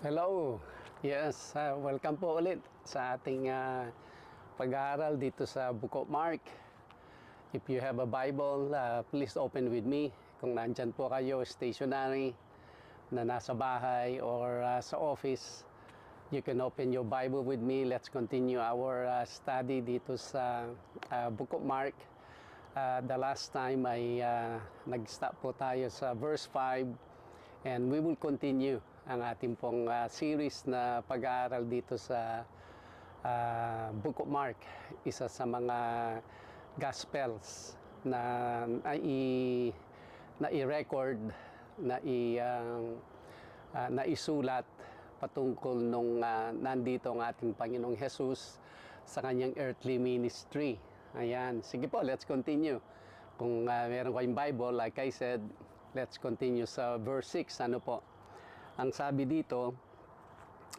Hello. Yes, welcome po ulit sa ating pag-aaral dito sa Book of Mark. If you have a Bible, please open with me. Kung nandyan po kayo stationary na nasa bahay or sa office, you can open your Bible with me. Let's continue our study dito sa Book of Mark. The last time ay nag-stop po tayo sa verse 5 and we will continue ang ating pong series na pag-aaral dito sa Book of Mark, isa sa mga Gospels na i-record, na isulat patungkol nung nandito ang ating Panginoong Jesus sa kanyang earthly ministry. Ayan, sige po, let's continue. Kung meron kayong Bible, like I said, let's continue sa verse 6. Ano po? Ang sabi dito,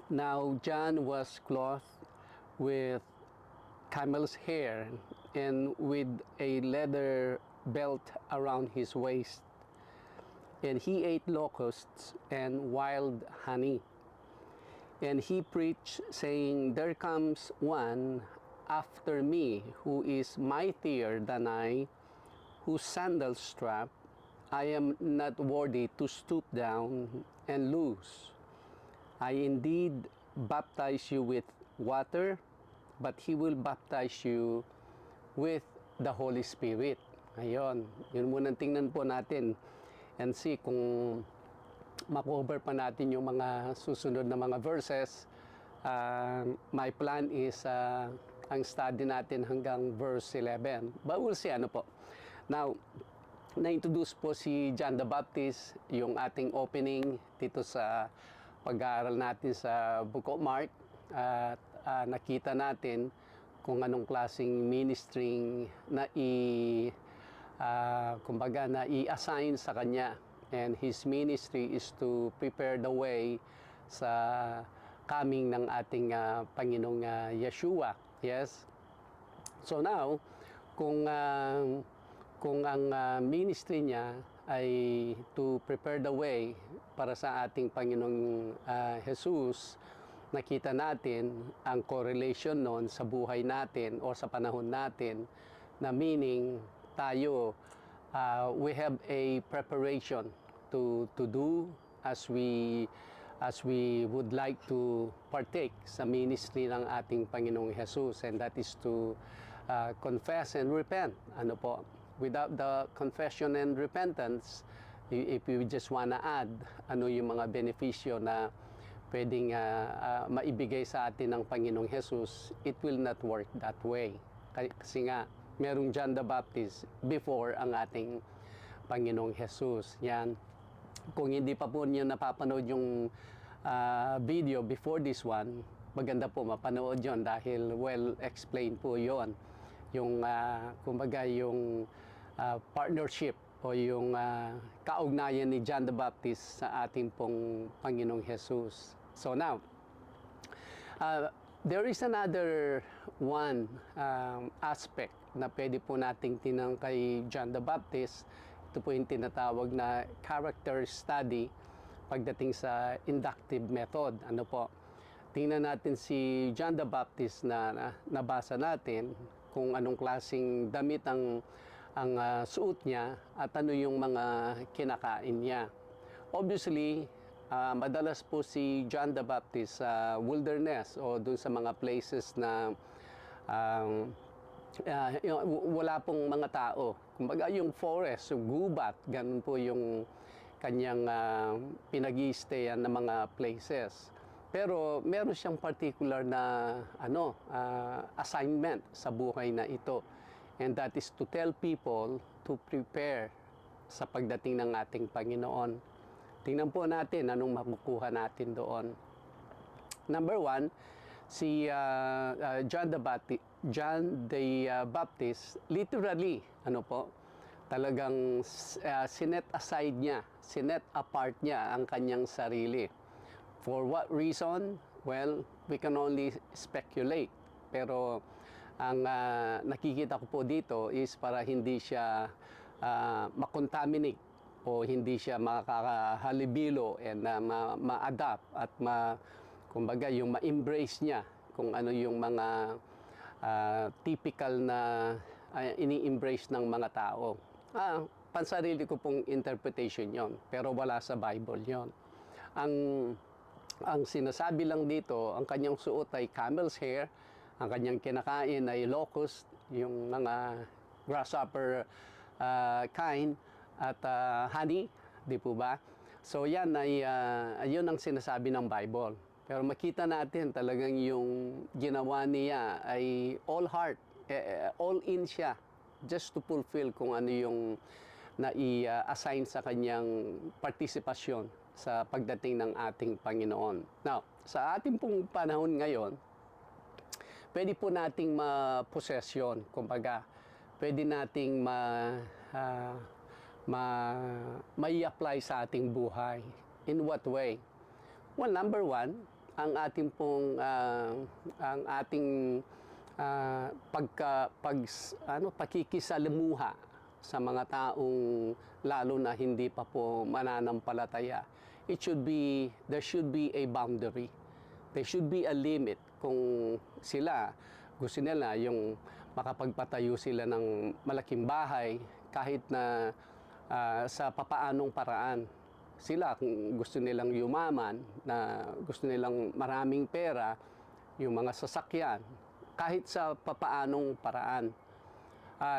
"Now John was clothed with camel's hair and with a leather belt around his waist, and he ate locusts and wild honey. And he preached, saying, 'There comes one after me who is mightier than I, whose sandal strap I am not worthy to stoop down and loose. I indeed baptize you with water, but he will baptize you with the Holy Spirit.'" Ayun, yun muna tingnan po natin and see kung makover pa natin yung mga susunod na mga verses. My plan is ang study natin hanggang verse 11. But we'll see ano po. Now, na-introduce po si John the Baptist, yung ating opening dito sa pag-aaral natin sa Book of Mark. At nakita natin kung anong klaseng ministry na kumbaga na i-assign sa kanya. And his ministry is to prepare the way sa coming ng ating Panginoong Yeshua. Yes? So now, kung ang ministry niya ay to prepare the way para sa ating Panginoong Jesus, nakita natin ang correlation noon sa buhay natin o sa panahon natin, na meaning tayo, we have a preparation to do as we would like to partake sa ministry ng ating Panginoong Jesus, and that is to confess and repent. Ano po? Without the confession and repentance, if you just wanna add ano yung mga benepisyo na pwedeng maibigay sa atin ng Panginoong Jesus, it will not work that way. Kasi nga, merong John the Baptist before ang ating Panginoong Jesus. Yan. Kung hindi pa po niyo napapanood yung video before this one, maganda po mapanood yon dahil well explained po yon. Yung kumbaga yung partnership o yung kaugnayan ni John the Baptist sa ating pong Panginoong Jesus. So now, there is another one aspect na pwede po nating tinang kay John the Baptist. Ito po yung tinatawag na character study pagdating sa inductive method. Ano po? Tingnan natin si John the Baptist na nabasa natin, kung anong klaseng damit ang suot niya at ano yung mga kinakain niya. Obviously, madalas po si John the Baptist sa wilderness o dun sa mga places na wala pong mga tao. Kumbaga yung forest, yung gubat, ganun po yung kanyang pinag-i-stayan na mga places. Pero meron siyang particular na assignment sa buhay na ito. And that is to tell people to prepare sa pagdating ng ating Panginoon. Tingnan po natin anong makukuha natin doon. Number one, si John the Baptist, literally, talagang sinet aside niya, sinet apart niya ang kanyang sarili. For what reason? Well, we can only speculate. Pero ang nakikita ko po dito is para hindi siya makontaminate o hindi siya makakahalibilo and ma-adapt at kumbaga yung ma-embrace niya kung ano yung mga typical na ini-embrace ng mga tao. Pansarili ko pong interpretation yon, pero wala sa Bible yon. Ang sinasabi lang dito, ang kanyang suot ay camel's hair, ang kanyang kinakain ay locust, yung mga grasshopper kind, at honey, di po ba? So yan ay yun ang sinasabi ng Bible. Pero makita natin talagang yung ginawa niya ay all heart, all in siya, just to fulfill kung ano yung na-assign sa kanyang partisipasyon sa pagdating ng ating Panginoon. Now, sa ating pong panahon ngayon, pwede po nating ma-possession, kumbaga, pwede nating mai-apply sa ating buhay. In what way? Well, number one, ang ating pong pakikisalimuha sa mga taong lalo na hindi pa po mananampalataya. There should be a boundary. There should be a limit. Kung sila, gusto nila yung makapagpatayo sila ng malaking bahay kahit na sa papaanong paraan. Sila, kung gusto nilang yumaman, na gusto nilang maraming pera, yung mga sasakyan, kahit sa papaanong paraan.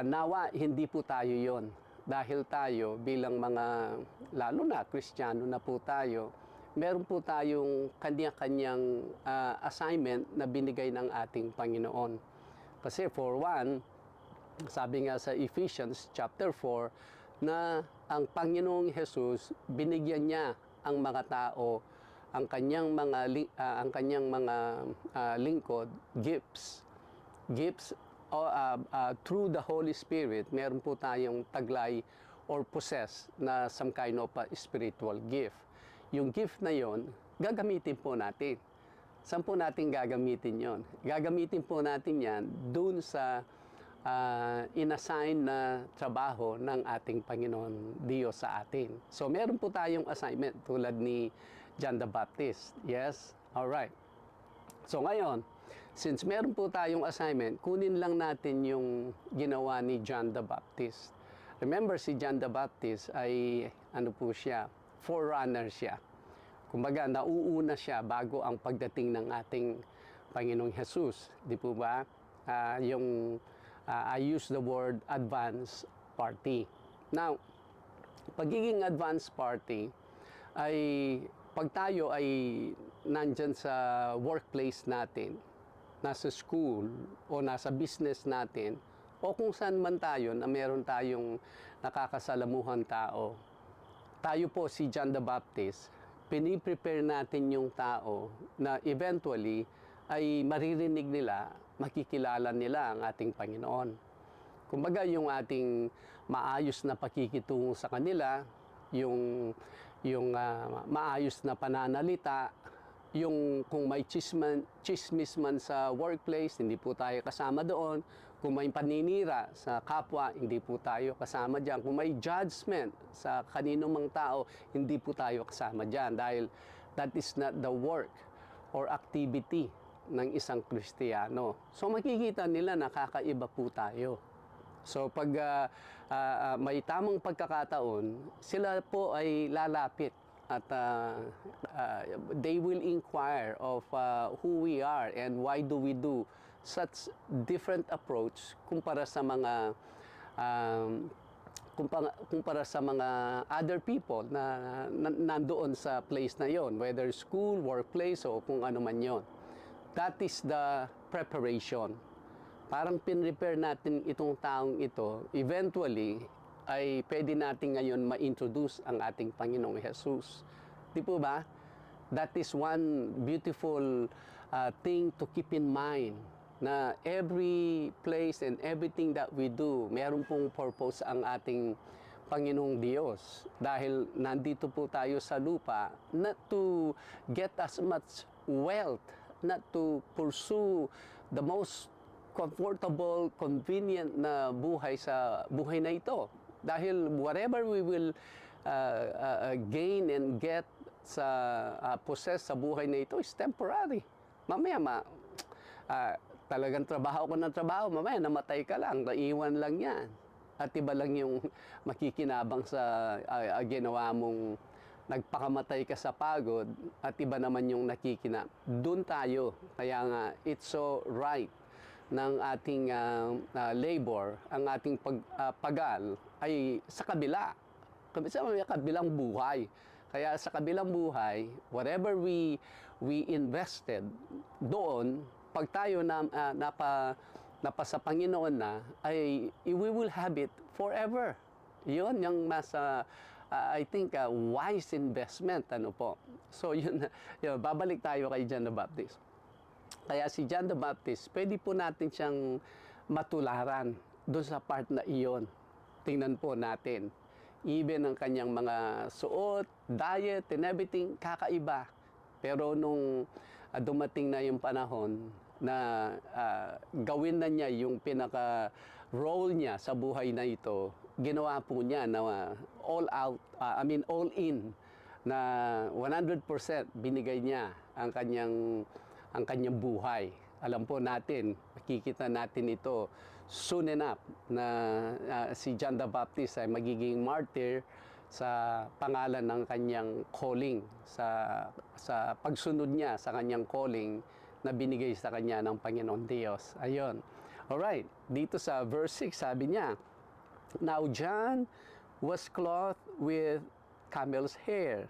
Nawa, hindi po tayo yon. Dahil tayo, bilang mga, lalo na, Kristiyano na po tayo, meron po tayong kanya-kanyang assignment na binigay ng ating Panginoon. Kasi for one, sabi nga sa Ephesians chapter 4, na ang Panginoong Jesus, binigyan niya ang mga tao, ang kanyang mga lingkod, gifts through the Holy Spirit. Meron po tayong taglay or possess na some kind of spiritual gift. Yung gift na yon, gagamitin po natin. Saan po natin gagamitin yon? Gagamitin po natin yan dun sa inassign na trabaho ng ating Panginoon Diyos sa atin. So meron po tayong assignment tulad ni John the Baptist. Yes? Alright. So ngayon, since meron po tayong assignment, kunin lang natin yung ginawa ni John the Baptist. Remember, si John the Baptist ay, po siya, forerunner siya. Kumbaga, nauuna siya bago ang pagdating ng ating Panginoong Jesus. Di po ba? I use the word advance party. Now, pagiging advance party ay pag tayo ay nandyan sa workplace natin, nasa school o nasa business natin, o kung saan man tayo na meron tayong nakakasalamuhan tao, tayo po si John the Baptist, piniprepare natin yung tao na eventually ay maririnig nila, makikilala nila ang ating Panginoon. Kumbaga yung ating maayos na pakikitungo sa kanila, yung maayos na pananalita, yung kung may chismis man sa workplace, hindi po tayo kasama doon. Kung may paninira sa kapwa, hindi po tayo kasama dyan. Kung may judgment sa kanino mang tao, hindi po tayo kasama dyan. Dahil that is not the work or activity ng isang Kristiyano. So makikita nila nakakaiba po tayo. So pag may tamang pagkakataon, sila po ay lalapit at they will inquire of who we are and why do we do such different approach kumpara sa mga other people na nandoon sa place na yon, whether school, workplace o kung ano man yon. That is the preparation. Parang pinrepair natin itong taong ito, eventually ay pwede natin ngayon ma-introduce ang ating Panginoong Jesus. Di po ba? That is one beautiful thing to keep in mind, na every place and everything that we do, meron pong purpose ang ating Panginoong Diyos. Dahil nandito po tayo sa lupa, not to get as much wealth, not to pursue the most comfortable, convenient na buhay sa buhay na ito. Dahil whatever we will gain and get sa possess sa buhay na ito is temporary. Mamaya talagang trabaho ko ng trabaho, mamaya namatay ka lang, naiwan lang yan. At iba lang yung makikinabang sa ginawa mong nagpakamatay ka sa pagod at iba naman yung doon tayo. Kaya nga, it's so right ng ating labor, ang ating pagal ay sa kabila. Sa kabilang buhay. Kaya sa kabilang buhay, whatever we invested doon, pag tayo napa sa Panginoon na, ay we will have it forever. Yun yung I think, wise investment. Ano po. So, yun, babalik tayo kay John the Baptist. Kaya si John the Baptist, pwede po natin siyang matularan doon sa part na iyon. Tingnan po natin. Even ang kanyang mga suot, diet, and everything, kakaiba. Pero nung dumating na yung panahon na gawin na niya yung pinaka-role niya sa buhay na ito, ginawa po niya na all out, all in, na 100% binigay niya ang kanyang buhay. Alam po natin, makikita natin ito soon enough na si John the Baptist ay magiging martyr sa pangalan ng kanyang calling, sa pagsunod niya sa kanyang calling na binigay sa kanya ng Panginoon Diyos. Ayun. Alright, dito sa verse 6 sabi niya, "Now John was clothed with camel's hair,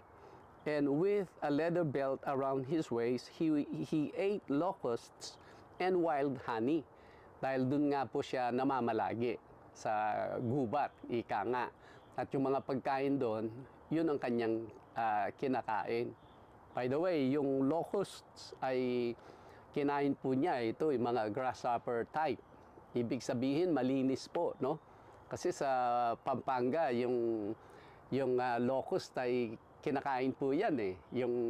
and with a leather belt around his waist, he ate locusts and wild honey." Dahil dun nga po siya namamalagi sa gubat, ika nga. At yung mga pagkain doon, yun ang kanyang kinakain. By the way, yung locusts ay kinain po niya, ito yung mga grasshopper type. Ibig sabihin, malinis po, no? Kasi sa Pampanga, yung locust ay kinakain po yan eh. Yung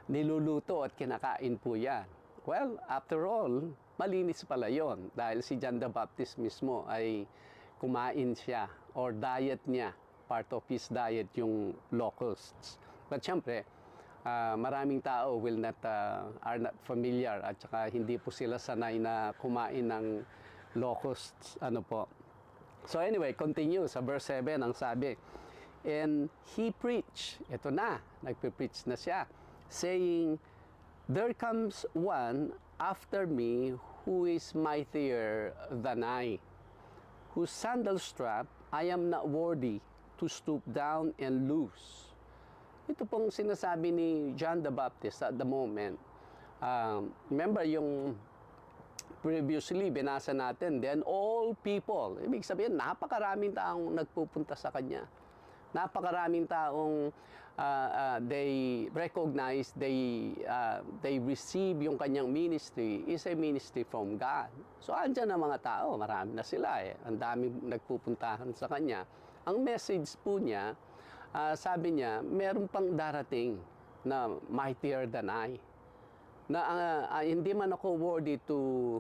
niluluto at kinakain po yan. Well, after all, malinis pala yon dahil si John the Baptist mismo ay kumain siya or diet niya, part of his diet yung locusts. But syempre, maraming tao are not familiar at saka hindi po sila sanay na kumain ng locusts. Ano po. So anyway, continue sa verse 7 ang sabi, "And he preached," ito na, nagpe-preach na siya, saying, "There comes one after me who is mightier than I, whose sandal strap I am not worthy to stoop down and loose." Ito pong sinasabi ni John the Baptist at the moment. Remember yung previously binasa natin, then all people, ibig sabihin napakaraming taong nagpupunta sa kanya. Napakaraming taong they recognize, they receive yung kanyang ministry is a ministry from God. So andyan ang mga tao, marami na sila eh. Ang daming nagpupuntahan sa kanya. Ang message po niya, sabi niya, meron pang darating na mightier than I. Na hindi man ako worthy to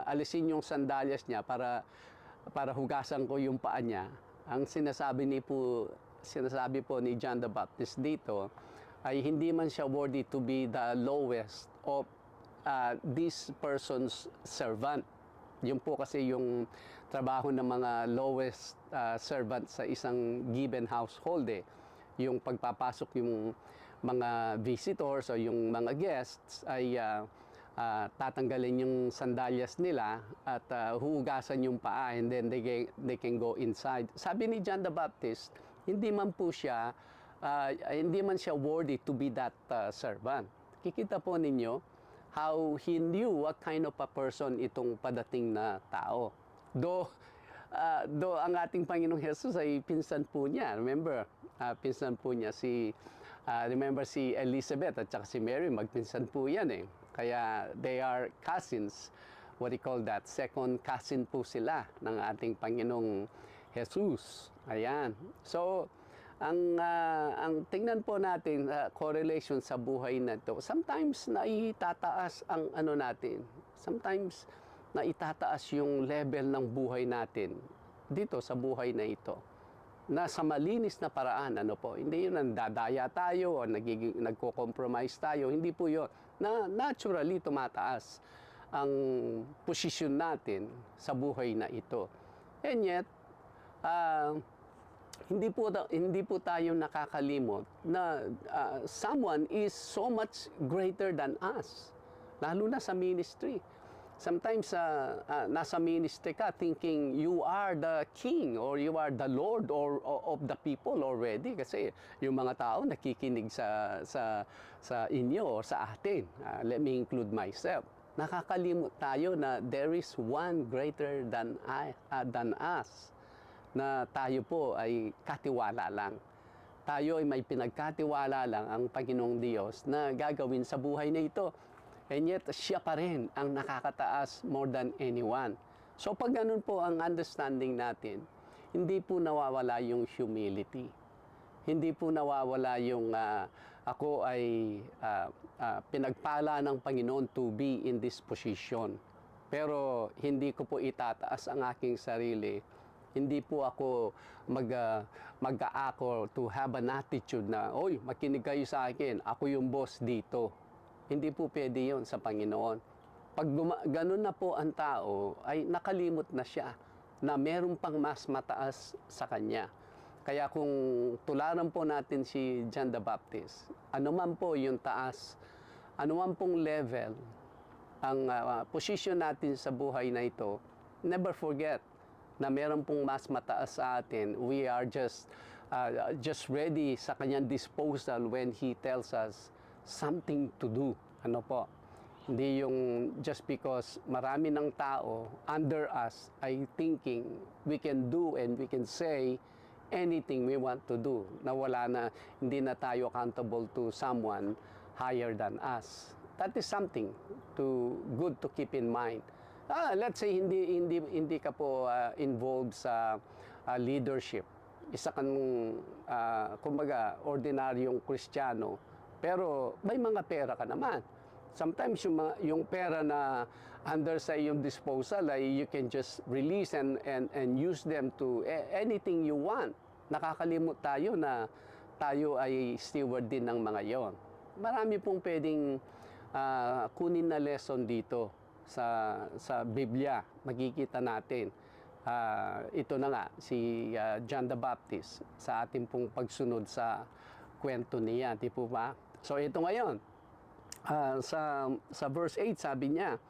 alisin yung sandalyas niya para hugasan ko yung paa niya. Ang sinasabi po ni John the Baptist dito ay hindi man siya worthy to be the lowest of this person's servant. Yun po kasi yung trabaho ng mga lowest servant sa isang given household eh. Yung pagpapasok yung mga visitors o yung mga guests ay tatanggalin yung sandalyas nila at huhugasan yung paa and then they can go inside. Sabi ni John the Baptist, hindi man siya worthy to be that servant. Kikita po ninyo how he knew what kind of a person itong padating na tao. Though ang ating Panginoong Jesus ay pinsan po niya. Remember, pinsan po niya si Elizabeth at saka si Mary, magpinsan po yan eh. Kaya they are cousins. What do you call that? Second cousin po sila ng ating Panginoong Jesus. Ayan. So, ang tingnan po natin correlation sa buhay na ito. Sometimes naitataas ang natin. Sometimes naitataas yung level ng buhay natin dito sa buhay na ito. nasa malinis na paraan, ano po. Hindi yun ang dadaya tayo o nagko-compromise tayo. Hindi po yun. Na naturally tumataas ang posisyon natin sa buhay na ito. And yet, hindi po tayo nakakalimot na someone is so much greater than us, lalo na sa ministry. Sometimes nasa ministry ka thinking you are the king or you are the lord or of the people already, kasi yung mga tao nakikinig sa inyo or sa atin. Let me include myself. Nakakalimot tayo na there is one greater than us, na tayo po ay katiwala lang. Tayo ay may pinagkatiwala lang ang Panginoong Diyos na gagawin sa buhay na ito. And yet, siya pa rin ang nakakataas more than anyone. So pag ganun po ang understanding natin, hindi po nawawala yung humility. Hindi po nawawala yung ako ay pinagpala ng Panginoon to be in this position. Pero hindi ko po itataas ang aking sarili. Hindi po ako mag-aako to have an attitude na, oy, makinig kayo sa akin, ako yung boss dito. Hindi po pwede yun sa Panginoon. Pag ganun na po ang tao, ay nakalimot na siya na meron pang mas mataas sa kanya. Kaya kung tularan po natin si John the Baptist, anuman po yung taas, anuman pong level, ang posisyon natin sa buhay na ito, never forget na meron pong mas mataas sa atin. We are just ready sa kanyang disposal when He tells us something to do. Ano po? Hindi yung just because marami ng tao under us ay thinking we can do and we can say anything we want to do. Na wala na, hindi na tayo accountable to someone higher than us. That is something good to keep in mind. Let's say hindi ka po involved sa leadership. Isa kang kumbaga ordinaryong Kristiyano, pero may mga pera ka naman. Sometimes yung pera na under sa iyong disposal ay you can just release and use them to anything you want. Nakakalimot tayo na tayo ay steward din ng mga yon. Marami pong pwedeng kunin na lesson dito sa Biblia. Makikita natin. Ito na nga, si John the Baptist sa ating pong pagsunod sa kwento niya. Di po ba? So ito ngayon, sa verse 8 sabi niya,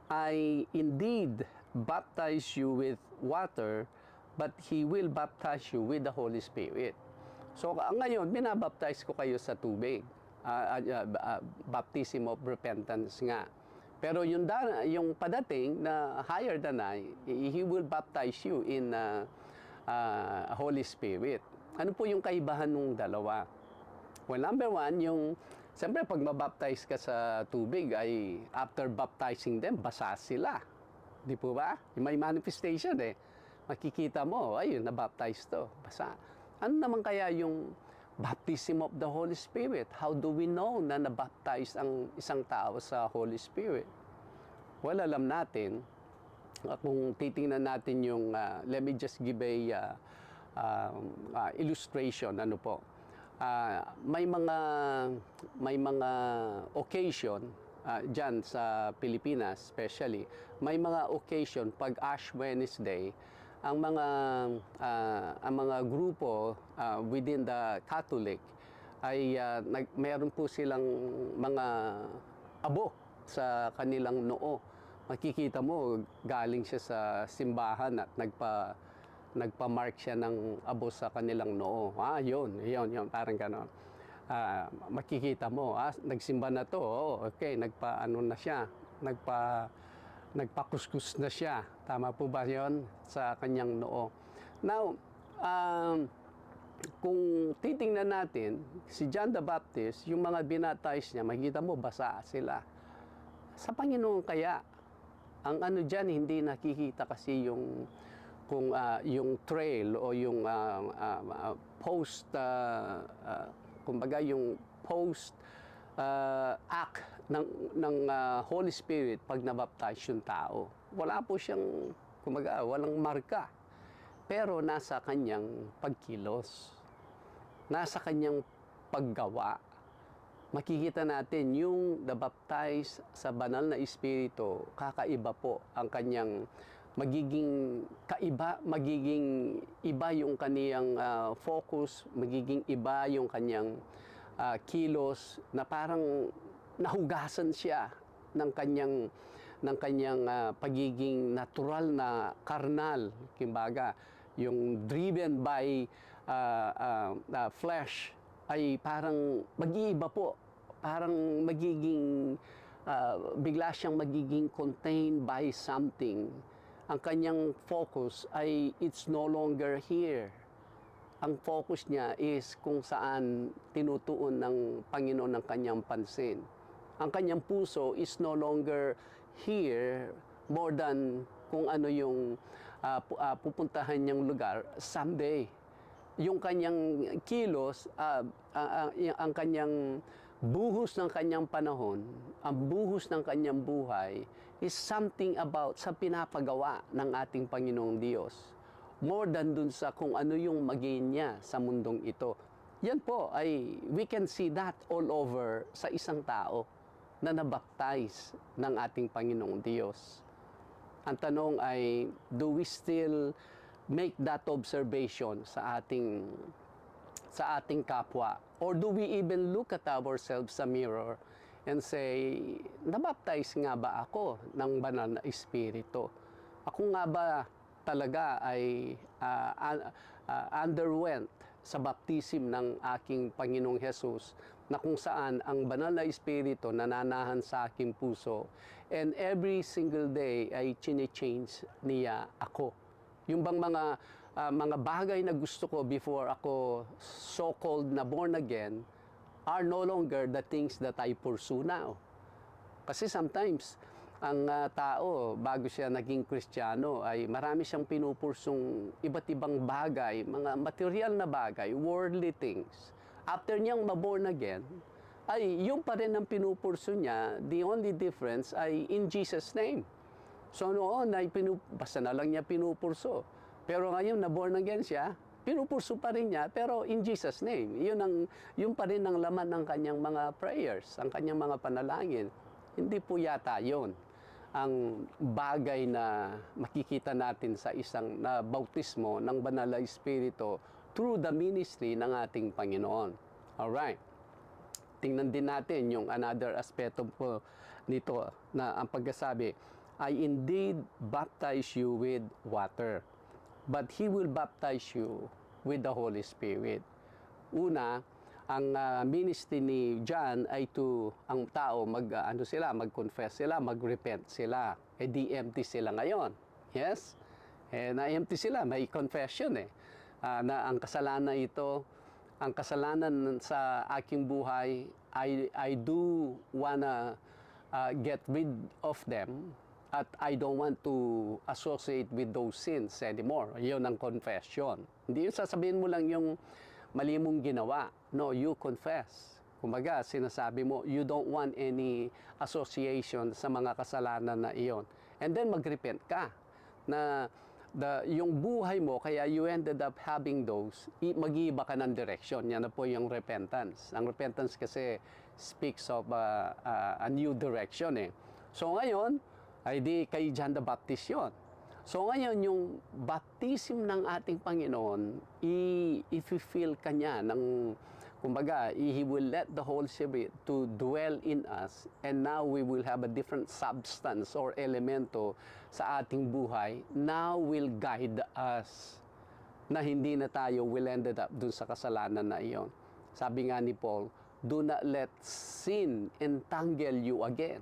I indeed baptize you with water, but He will baptize you with the Holy Spirit. So ngayon, binabaptize ko kayo sa tubig. Baptism of repentance nga. Pero yung padating na higher than I, He will baptize you in Holy Spirit. Ano po yung kaibahan ng dalawa? Well, number one, siyempre pag mabaptize ka sa tubig ay after baptizing them, basa sila. Di po ba? May manifestation eh. Makikita mo, ayun, nabaptize to, basa. Ano naman kaya yung baptism of the Holy Spirit? How do we know na nabaptize ang isang tao sa Holy Spirit? Well, alam natin, kung titingnan natin yung, let me just give a illustration, ano po. May mga occasion diyan sa Pilipinas especially, may mga occasion pag Ash Wednesday, ang mga grupo within the Catholic ay mayroon po silang mga abo sa kanilang noo. Makikita mo galing siya sa simbahan at nagpa-mark siya ng abo sa kanilang noo. Yun, parang gano'n. Makikita mo, nagsimba na to, okay, nagpa-ano na siya, nagpakuskus na siya. Tama po ba yun sa kanyang noo? Now, kung titingnan natin, si John the Baptist, yung mga binaptize niya, makikita mo, basa sila. Sa Panginoon kaya, ang ano dyan, hindi nakikita kasi yung trail o yung kumbaga yung post act ng Holy Spirit pag nabaptize yung tao. Wala po siyang, kumbaga, walang marka. pero nasa kanyang pagkilos, nasa kanyang paggawa. Makikita natin yung nabaptize sa banal na Espiritu, kakaiba po ang kanyang magiging kaiba, magiging iba yung kaniyang focus, magiging iba yung kanyang kilos, na parang nahugasan siya ng kanyang pagiging natural na karnal, kumbaga yung driven by flesh ay parang mag-iiba po, parang magiging bigla siyang magiging contained by something. Ang kanyang focus ay it's no longer here. Ang focus niya is kung saan tinutuon ng Panginoon ng kanyang pansin. Ang kanyang puso is no longer here more than kung ano yung pupuntahan niyang lugar someday. Yung kanyang kilos, ang kanyang buhos ng kanyang panahon, ang buhos ng kanyang buhay is something about sa pinapagawa ng ating Panginoong Diyos. More than dun sa kung ano yung maging niya sa mundong ito. Yan po ay we can see that all over sa isang tao na nabaptize ng ating Panginoong Diyos. Ang tanong ay, do we still make that observation sa ating kapwa? Or do we even look at ourselves sa mirror and say, nabaptize nga ba ako ng banal na Espiritu? Ako nga ba talaga ay underwent sa baptism ng aking Panginoong Hesus, na kung saan ang banal na Espiritu nananahan sa aking puso, and every single day ay chine-change niya ako. Yung bang mga bagay na gusto ko before ako so-called na born again are no longer the things that I pursue now. Kasi sometimes, ang tao, bago siya naging Kristiyano, ay marami siyang pinupursong iba't ibang bagay, mga material na bagay, worldly things. After niyang ma-born again, ay yung pa rin ang pinupurso niya, the only difference ay in Jesus' name. So noon ay basta na lang niya pinupurso. Pero ngayon na born again siya, pinupurso pa rin niya, pero in Jesus' name. Yun pa rin ang laman ng kanyang mga prayers, ang kanyang mga panalangin. Hindi po yata yun ang bagay na makikita natin sa isang na bautismo ng Banal na Espiritu through the ministry ng ating Panginoon. Alright. Tingnan din natin yung another aspeto po nito na ang pagkasabi, I indeed baptize you with water, but He will baptize you with the Holy Spirit. Una, ang ministry ni John ay ang tao mag-confess sila, mag-repent sila. Di empty sila ngayon. Yes? Na-empty sila, may confession na ang kasalanan ito, ang kasalanan sa aking buhay, I do wanna get rid of them, at I don't want to associate with those sins anymore. Yun ang confession. Hindi yung sasabihin mo lang yung mali mong ginawa. No, you confess. Kumbaga, sinasabi mo, you don't want any association sa mga kasalanan na iyon. And then mag-repent ka na yung buhay mo, kaya you ended up having those, mag-iiba ka ng direction. Yan na po yung repentance. Ang repentance kasi speaks of a new direction So ngayon, ay di kay John the Baptist yun. So ngayon, yung baptism ng ating Panginoon, i-feel ka niya kumbaga, He will let the Holy Spirit to dwell in us, and now we will have a different substance or elemento sa ating buhay, now will guide us, na hindi na tayo will ended up dun sa kasalanan na iyon. Sabi nga ni Paul, do not let sin entangle you again.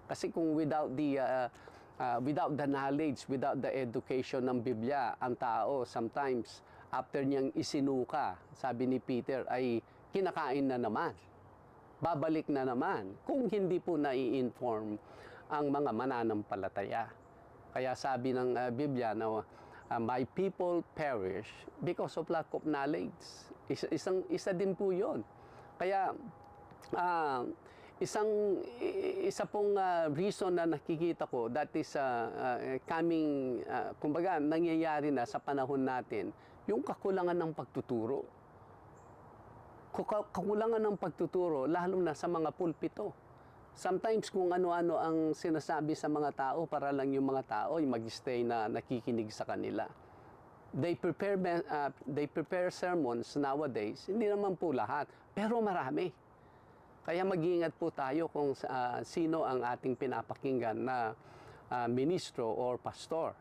Kasi kung without the knowledge, without the education ng Biblia, ang tao sometimes, after niyang isinuka, sabi ni Peter, ay kinakain na naman. Babalik na naman kung hindi po nai-inform ang mga mananampalataya. Kaya sabi ng Biblia na my people perish because of lack of knowledge. Isa din po yun. Kaya isa pong reason na nakikita ko that is coming, kumbaga nangyayari na sa panahon natin, yung kakulangan ng pagtuturo. Kakulangan ng pagtuturo, lalo na sa mga pulpito. Sometimes kung ano-ano ang sinasabi sa mga tao para lang yung mga tao ay mag-stay na nakikinig sa kanila. They prepare sermons nowadays, hindi naman po lahat, pero marami. Kaya mag-iingat po tayo kung sino ang ating pinapakinggan na ministro or pastor.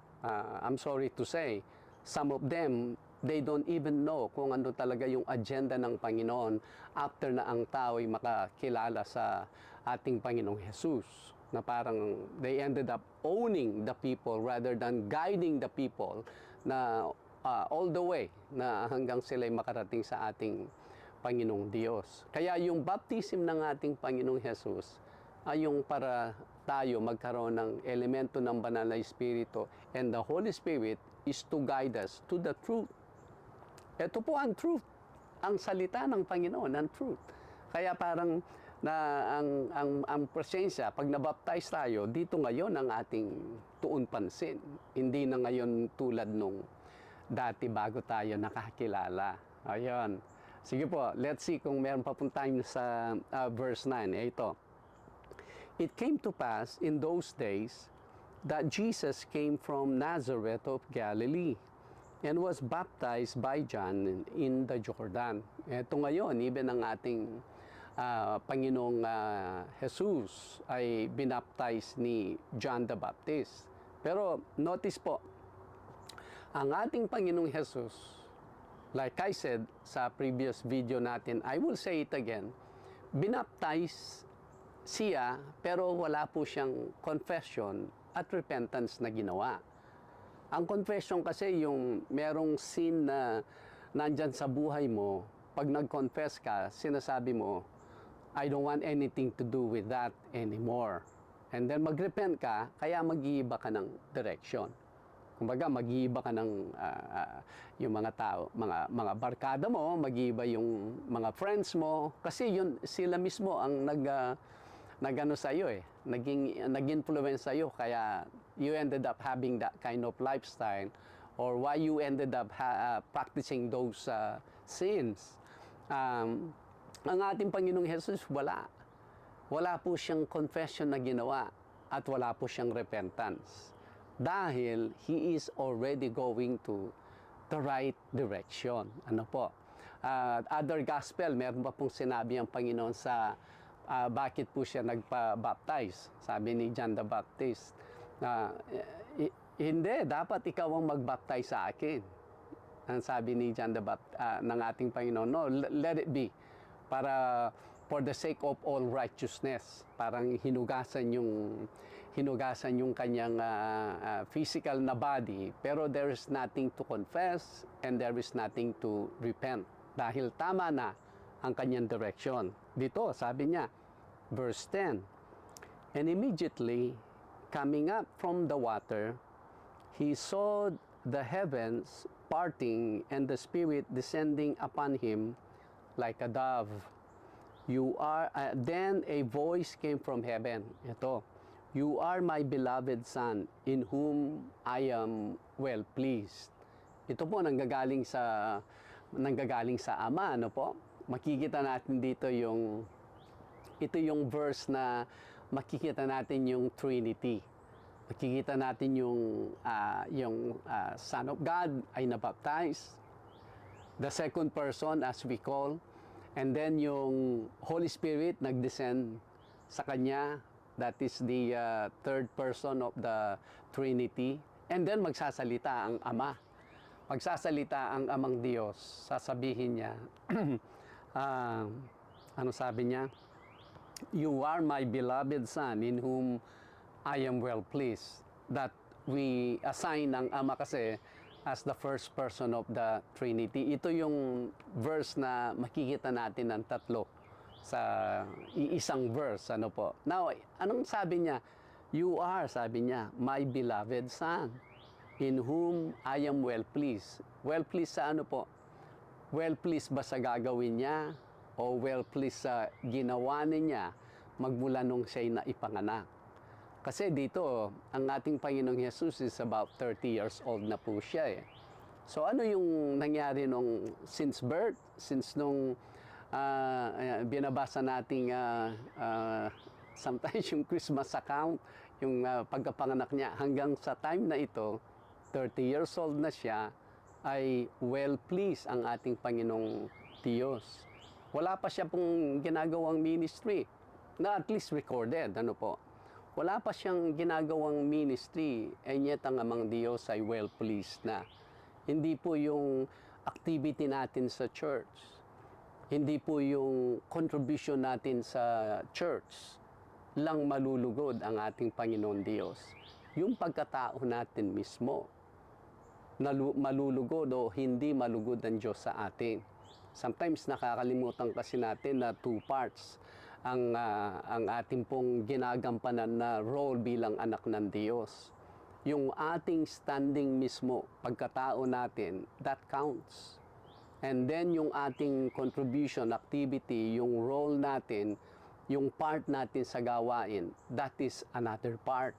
I'm sorry to say, some of them, they don't even know kung ano talaga yung agenda ng Panginoon after na ang tao ay makakilala sa ating Panginoong Jesus. Na parang they ended up owning the people rather than guiding the people na all the way na hanggang sila'y makarating sa ating Panginoong Diyos. Kaya yung baptism ng ating Panginoong Jesus ay yung para tayo magkaroon ng elemento ng banal na Espiritu, and the Holy Spirit is to guide us to the truth. Ito po ang truth, ang salita ng Panginoon, ang truth. Kaya parang ang presensya, pag nabaptize tayo, dito ngayon ang ating tuon pansin. Hindi na ngayon tulad nung dati bago tayo nakakilala. Ayun. Sige po, let's see kung meron pa pong time sa verse 9. Ito. It came to pass in those days that Jesus came from Nazareth of Galilee and was baptized by John in the Jordan. Ito ngayon, even ang ating Panginoong Jesus ay binaptize ni John the Baptist. Pero notice po, ang ating Panginoong Jesus, like I said sa previous video natin, I will say it again, binaptize siya pero wala po siyang confession at repentance na ginawa. Ang confession kasi yung merong sin na nandyan sa buhay mo, pag nag-confess ka, sinasabi mo, I don't want anything to do with that anymore. And then mag-repent ka, kaya mag-iiba ka ng direction. Kumbaga, mag-iiba ka ng yung mga tao, mga barkada mo, mag-iiba yung mga friends mo, kasi yun, sila mismo ang nagano sa iyo nag-influence sa iyo, kaya you ended up having that kind of lifestyle, or why you ended up practicing those sins. Ang ating Panginoong Jesus, wala po siyang confession na ginawa at wala po siyang repentance. Dahil He is already going to the right direction. Ano po? Other gospel, meron pa pong sinabi ang Panginoon sa bakit po siya nagpa-baptize. Sabi ni John the Baptist, hindi, dapat ikaw ang mag-baptize sa akin. Ang sabi ni John the Baptist, ng ating Panginoon, no, let it be. Para for the sake of all righteousness. Parang hinugasan yung kanyang physical na body, pero there is nothing to confess and there is nothing to repent. Dahil tama na ang kanyang direction. Dito, sabi niya, verse 10, and immediately, coming up from the water, he saw the heavens parting and the Spirit descending upon him like a dove. Then a voice came from heaven. Ito, you are my beloved Son, in whom I am well pleased. Ito po nanggagaling sa Ama, ano po? Makikita natin dito ito yung verse na makikita natin yung Trinity. Makikita natin yung Son of God ay nabaptize, the second person as we call, and then yung Holy Spirit nag-descend sa kanya, that is the third person of the Trinity, and then magsasalita ang Ama. Magsasalita ang Amang Diyos, sasabihin niya, ano sabi niya? You are my beloved Son, in whom I am well pleased. That we assign ang Ama kasi as the first person of the Trinity. Ito yung verse na makikita natin ng tatlo sa isang verse. Ano po? Now, anong sabi niya? You are, sabi niya, my beloved Son, in whom I am well pleased. Well pleased sa ano po? Well pleased ba sa gagawin niya? O well pleased sa ginawa niya magmula nung siya'y naipanganak. Kasi dito, ang ating Panginoong Jesus is about 30 years old na po siya eh. So ano yung nangyari nung since birth, since nung binabasa nating sometimes yung Christmas account, yung pagkapanganak niya, hanggang sa time na ito, 30 years old na siya, ay well-pleased ang ating Panginoong Diyos. Wala pa siya pong ginagawang ministry, na at least recorded, ano po. Wala pa siyang ginagawang ministry, and yet ang amang Diyos ay well-pleased na. Hindi po yung activity natin sa church, hindi po yung contribution natin sa church lang malulugod ang ating Panginoon Diyos. Yung pagkatao natin mismo, malulugod o hindi malugod ang Diyos sa atin. Sometimes nakakalimutan kasi natin na two parts ang ating pong ginagampanan na role bilang anak ng Diyos. Yung ating standing mismo, pagkatao natin, that counts. And then yung ating contribution, activity, yung role natin, yung part natin sa gawain, that is another part.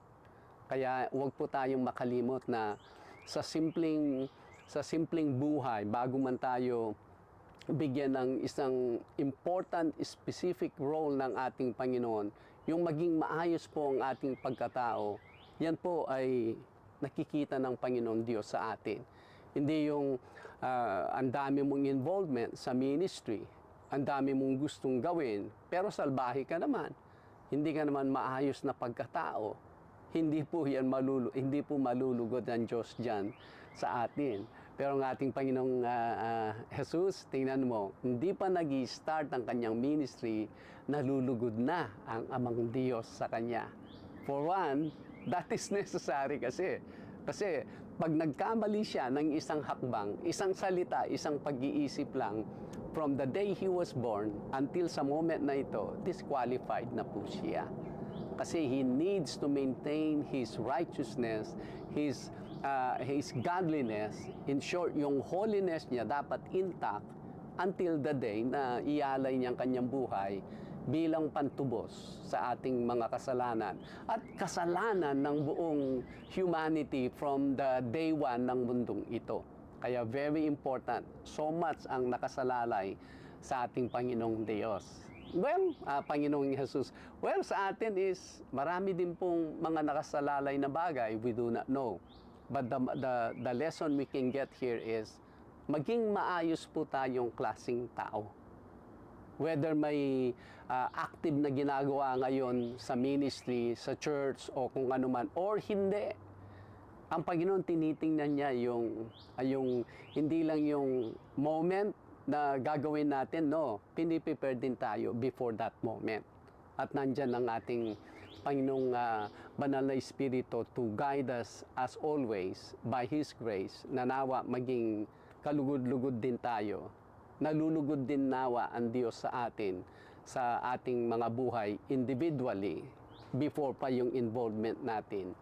Kaya huwag po tayong makalimot na sa simpleng buhay, bago man tayo bigyan ng isang important, specific role ng ating Panginoon, yung maging maayos po ang ating pagkatao, yan po ay nakikita ng Panginoon Diyos sa atin. Hindi yung ang dami mong involvement sa ministry, ang dami mong gustong gawin, pero salbahe ka naman. Hindi ka naman maayos na pagkatao. Hindi po malulugod ang Diyos diyan sa atin. Pero ang ating Panginoong Jesus, tingnan mo, hindi pa nag-i-start ang kanyang ministry, nalulugod na ang amang Diyos sa kanya. For one, that is necessary kasi. Kasi pag nagkamali siya ng isang hakbang, isang salita, isang pag-iisip lang, from the day he was born until sa moment na ito, disqualified na po siya. Kasi he needs to maintain his righteousness, his godliness. In short, yung holiness niya dapat intact until the day na ialay niya ang kanyang buhay bilang pantubos sa ating mga kasalanan. At kasalanan ng buong humanity from the day one ng mundong ito. Kaya very important, so much ang nakasalalay sa ating Panginoong Diyos. Well, Panginoong Jesus, well, sa atin is marami din pong mga nakasalalay na bagay we do not know. But the lesson we can get here is maging maayos po tayong klaseng tao. Whether may active na ginagawa ngayon sa ministry, sa church, o kung ano man, or hindi. Ang Panginoon tinitingnan niya yung hindi lang yung moment na gagawin natin, no, piniprepare din tayo before that moment. At nandyan ang ating Panginoong Banal na Espiritu to guide us as always by His grace, na nawa maging kalugod-lugod din tayo. Nalulugod din nawa ang Diyos sa atin, sa ating mga buhay individually, before pa yung involvement natin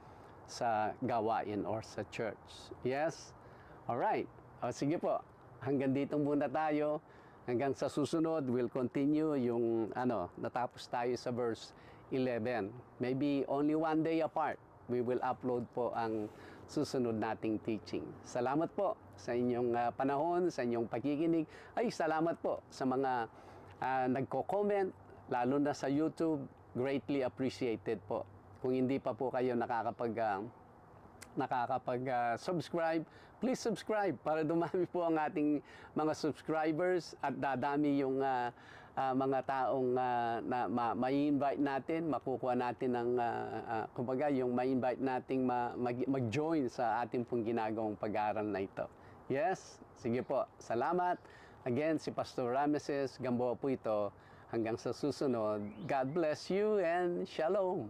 sa gawain or sa church. Yes? Alright. O, sige po. Hanggang dito muna tayo. Hanggang sa susunod, we'll continue yung natapos tayo sa verse 11. Maybe only one day apart, we will upload po ang susunod nating teaching. Salamat po sa inyong panahon, sa inyong pakikinig. Ay, salamat po sa mga nagko-comment, lalo na sa YouTube. Greatly appreciated po. Kung hindi pa po kayo nakakapag-subscribe, please subscribe para dumami po ang ating mga subscribers at dadami yung mga taong ma-invite natin, makukuha natin ng kumbaga yung ma-invite nating mag-join sa ating pong ginagawang pag-aaral na ito. Yes, sige po. Salamat. Again, si Pastor Rameses Gamboa po ito. Hanggang sa susunod, God bless you and Shalom.